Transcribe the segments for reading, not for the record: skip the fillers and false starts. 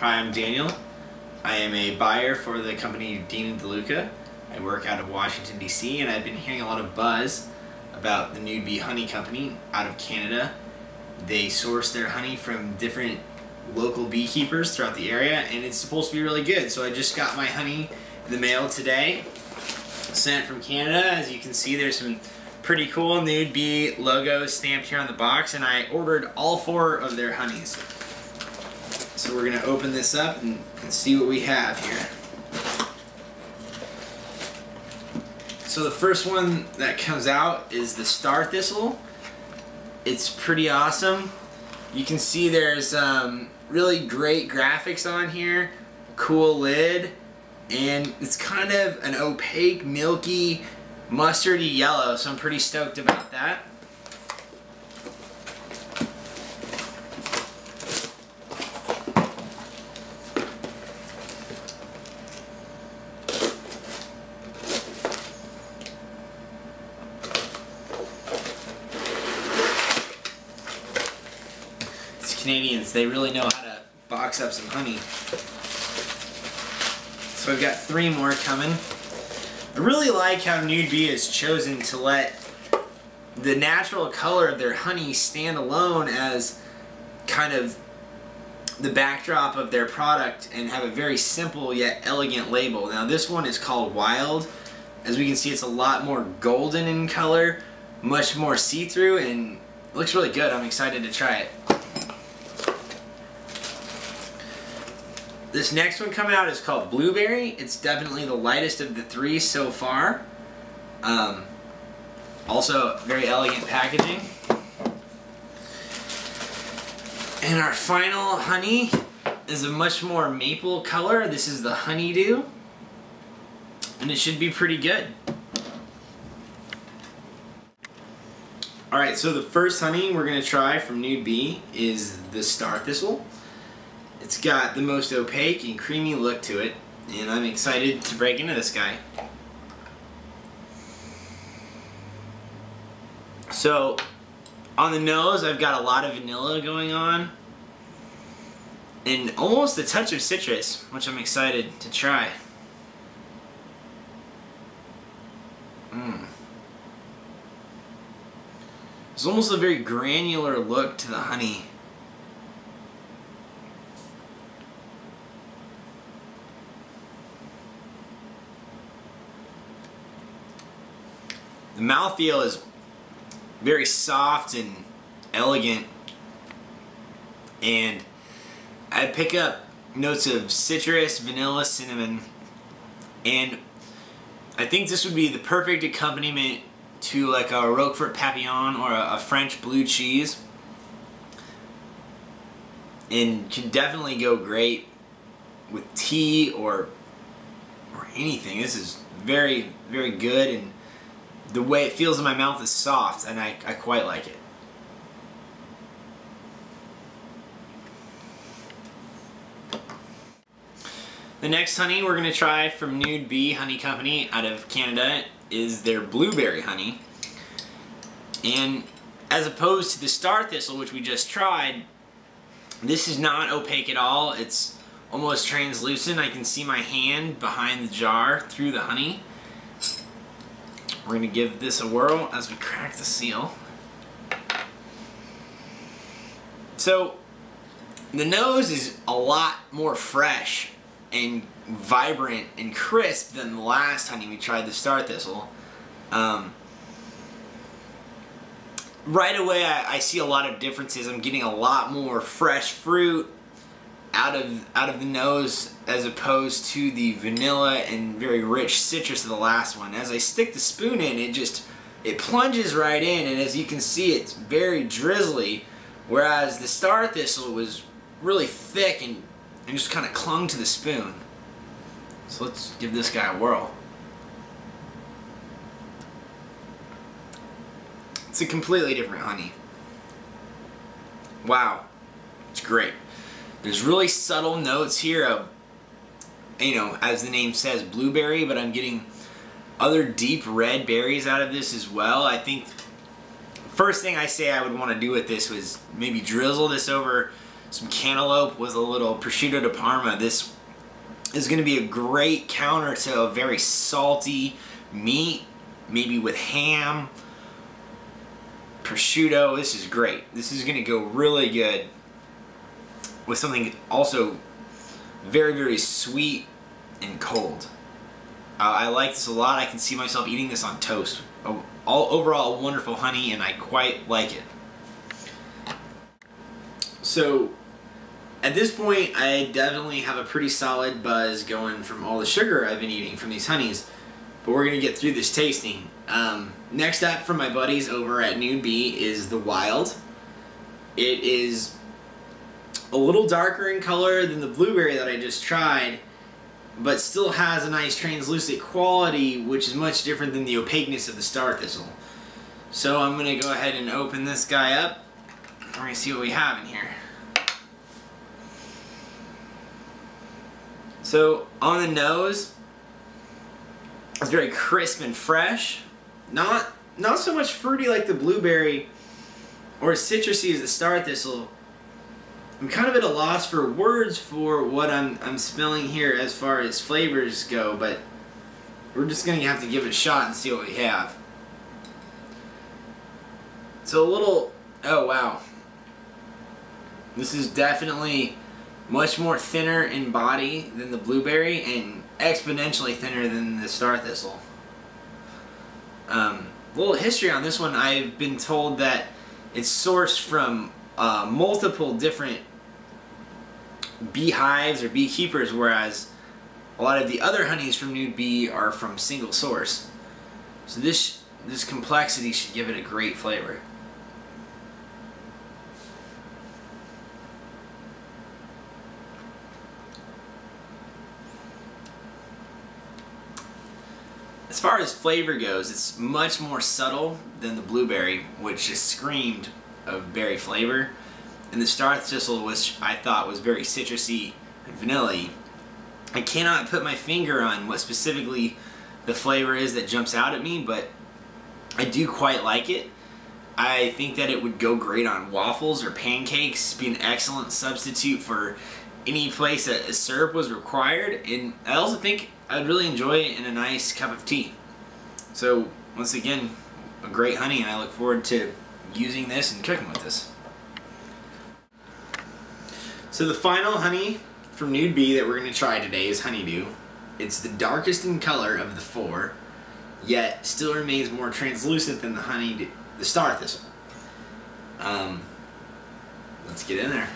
Hi, I'm Daniel. I am a buyer for the company Dean & DeLuca. I work out of Washington, D.C., and I've been hearing a lot of buzz about the Nude Honey Company out of Canada. They source their honey from different local beekeepers throughout the area, and it's supposed to be really good. So I just got my honey in the mail today, sent from Canada. As you can see, there's some pretty cool Nude Bee logos stamped here on the box, and I ordered all 4 of their honeys. So we're going to open this up and see what we have here. So the first one that comes out is the Starthistle. It's pretty awesome. You can see there's really great graphics on here, cool lid, and it's kind of an opaque, milky, mustardy yellow, so I'm pretty stoked about that. Canadians, they really know how to box up some honey. So we've got 3 more coming. I really like how Nude Bee has chosen to let the natural color of their honey stand alone as kind of the backdrop of their product and have a very simple yet elegant label. Now this one is called Wild. As we can see, it's a lot more golden in color, much more see-through, and looks really good. I'm excited to try it. This next one coming out is called Blueberry. It's definitely the lightest of the 3 so far. Also, very elegant packaging. And our final honey is a much more maple color. This is the Honeydew. And it should be pretty good. Alright, so the first honey we're going to try from Nude Bee is the Starthistle. It's got the most opaque and creamy look to it, and I'm excited to break into this guy. So, on the nose, I've got a lot of vanilla going on, and almost a touch of citrus, which I'm excited to try. There's almost a very granular look to the honey. The mouthfeel is very soft and elegant, and I pick up notes of citrus, vanilla, cinnamon, and I think this would be the perfect accompaniment to like a Roquefort Papillon or a French blue cheese, and could definitely go great with tea or anything. This is very, very good, and the way it feels in my mouth is soft, and I quite like it. The next honey we're going to try from Nude Bee Honey Company out of Canada is their Blueberry honey. And as opposed to the Starthistle, which we just tried, this is not opaque at all. It's almost translucent. I can see my hand behind the jar through the honey. We're going to give this a whirl as we crack the seal. So, the nose is a lot more fresh and vibrant and crisp than the last honey we tried, the Starthistle. Right away I see a lot of differences. I'm getting a lot more fresh fruit out of the nose as opposed to the vanilla and very rich citrus of the last one. As I stick the spoon in, it plunges right in, and as you can see, it's very drizzly, whereas the Starthistle was really thick and just kind of clung to the spoon. So let's give this guy a whirl. It's a completely different honey. Wow, it's great. There's really subtle notes here of, you know, as the name says, blueberry, but I'm getting other deep red berries out of this as well. I think first thing I say I would want to do with this was maybe drizzle this over some cantaloupe with a little prosciutto di Parma. This is going to be a great counter to a very salty meat, maybe with ham, prosciutto. This is great. This is going to go really good with something also very, very sweet and cold. I like this a lot. I can see myself eating this on toast. Overall, a wonderful honey, and I quite like it. So, at this point, I definitely have a pretty solid buzz going from all the sugar I've been eating from these honeys, but we're going to get through this tasting. Next up from my buddies over at Nude is the Wild. It is a little darker in color than the blueberry that I just tried, but still has a nice translucent quality, which is much different than the opaqueness of the Starthistle. So I'm going to go ahead and open this guy up. We're going to see what we have in here. So on the nose, it's very crisp and fresh. Not so much fruity like the blueberry or citrusy as the Starthistle. I'm kind of at a loss for words for what I'm smelling here as far as flavors go, but we're just going to have to give it a shot and see what we have. So a little, oh wow. This is definitely much more thinner in body than the blueberry and exponentially thinner than the Starthistle. A little history on this one. I've been told that it's sourced from multiple different beehives or beekeepers, whereas a lot of the other honeys from Nude Bee are from single source. So this complexity should give it a great flavor. As far as flavor goes, it's much more subtle than the blueberry, which just screamed of berry flavor, and the Starthistle, which I thought was very citrusy and vanilla-y. I cannot put my finger on what specifically the flavor is that jumps out at me, but I do quite like it. I think that it would go great on waffles or pancakes, be an excellent substitute for any place that a syrup was required, and I also think I'd really enjoy it in a nice cup of tea. So once again, a great honey, and I look forward to using this and cooking with this. So the final honey from Nude Bee that we're going to try today is Honeydew. It's the darkest in color of the four, yet still remains more translucent than the Starthistle. Let's get in there.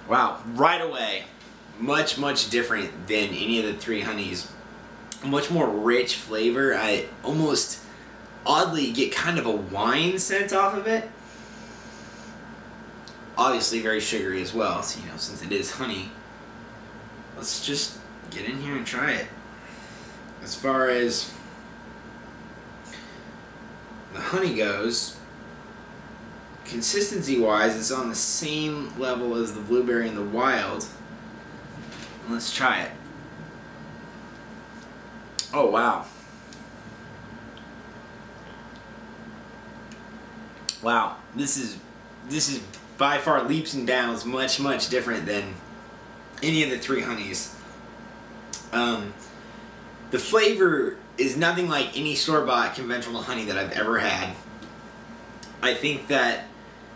Wow, right away, much different than any of the three honeys. Much more rich flavor. I almost oddly get kind of a wine scent off of it. Obviously very sugary as well, so, since it is honey. Let's just get in here and try it. As far as the honey goes, consistency wise, it's on the same level as the blueberry and the Wild. Let's try it. Oh wow. Wow, this is by far leaps and bounds much different than any of the three honeys. The flavor is nothing like any store-bought conventional honey that I've ever had. I think that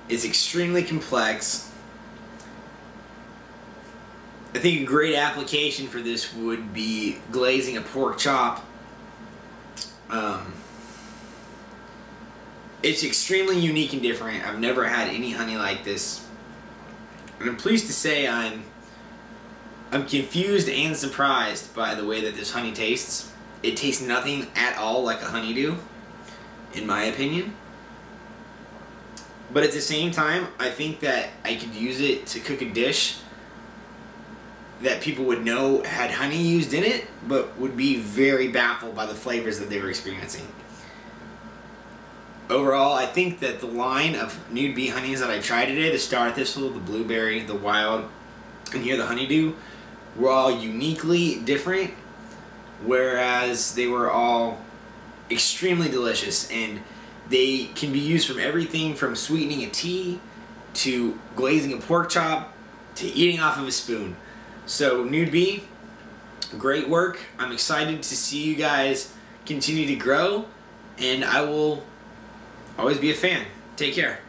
it's extremely complex. I think a great application for this would be glazing a pork chop. It's extremely unique and different. I've never had any honey like this. And I'm pleased to say I'm confused and surprised by the way that this honey tastes. It tastes nothing at all like a honeydew, in my opinion. But at the same time, I think that I could use it to cook a dish that people would know had honey used in it, but would be very baffled by the flavors that they were experiencing. Overall, I think that the line of Nude Bee honeys that I tried today, the Starthistle, the blueberry, the Wild, and here the Honeydew, were all uniquely different, whereas they were all extremely delicious. And They can be used from everything from sweetening a tea to glazing a pork chop to eating off of a spoon. So Nude Bee, great work. I'm excited to see you guys continue to grow, and I will always be a fan. Take care.